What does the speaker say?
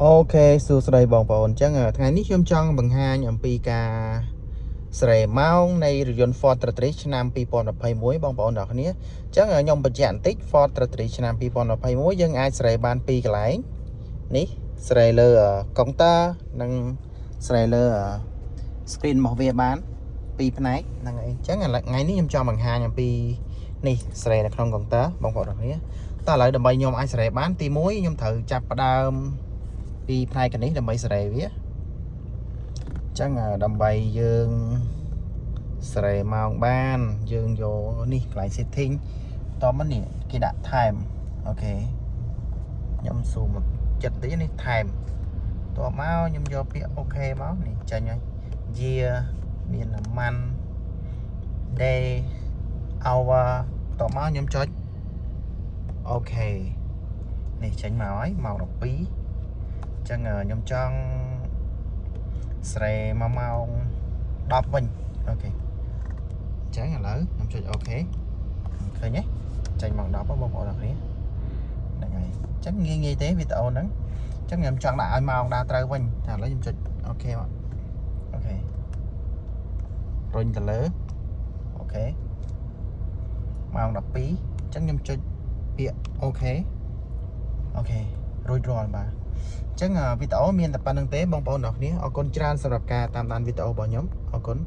អូខេសួស្តីបងប្អូនអញ្ចឹងថ្ងៃនេះខ្ញុំចង់បង្ហាញអំពីការស្រែម៉ោងនៃរថយន្ត Ford Tatriz ឆ្នាំ2021បងប្អូនទាំងគ្នាអញ្ចឹងខ្ញុំបញ្ជាក់បន្តិច Ford Tatriz ឆ្នាំ2021យើងអាចស្រែបានពីរកន្លែងនេះស្រែលើកុងទ័រនិងស្រែលើ screen របស់វាបានពីរផ្នែកហ្នឹងហើយអញ្ចឹងថ្ងៃនេះខ្ញុំចង់បង្ហាញអំពីនេះស្រែនៅក្នុងកុងទ័របងប្អូនទាំងគ្នាតើឥឡូវដើម្បីខ្ញុំអាចស្រែបានទី1ខ្ញុំត្រូវចាប់ផ្ដើមពីផ្នែកនេះដើម្បីស្រែវាអញ្ចឹងដើម្បីយើងស្រែម៉ោងបានយើងយកនេះកន្លែង setting តមកនេះគេដាក់ថែមអូខេខ្ញុំស៊ូមចិត្តតិចនេះថែមតមកខ្ញុំយកពាក្យអូខេមកនេះចាញ់ហើយ year មានម៉ាន់ day hour តមកខ្ញុំចុចអូខេនេះចេញមកហើយម៉ោង12អញ្ចឹងខ្ញុំចង់ស្រែ1ម៉ោង10វិញអូខេអញ្ចឹងឥឡូវខ្ញុំចុចអូខេឃើញទេចេញម៉ោង10បងប្អូនអរគ្នាហ្នឹងហើយអញ្ចឹងងាយទេវីដេអូហ្នឹងអញ្ចឹងខ្ញុំចង់ដាក់ឲ្យម៉ោងដើរត្រូវវិញតែឥឡូវខ្ញុំចុចអូខេមកអូខេរុញទៅលើអូខេម៉ោង12អញ្ចឹងខ្ញុំចុចពាក្យអូខេរួចរាល់បាទអញ្ចឹងវីដេអូមានតែប៉ុណ្្នឹងទេបងប្អូនអរគ្នាអរគុណច្រើនសម្រាប់ការតាមដានវីដេអូរបស់ខ្ញុំអរគុណ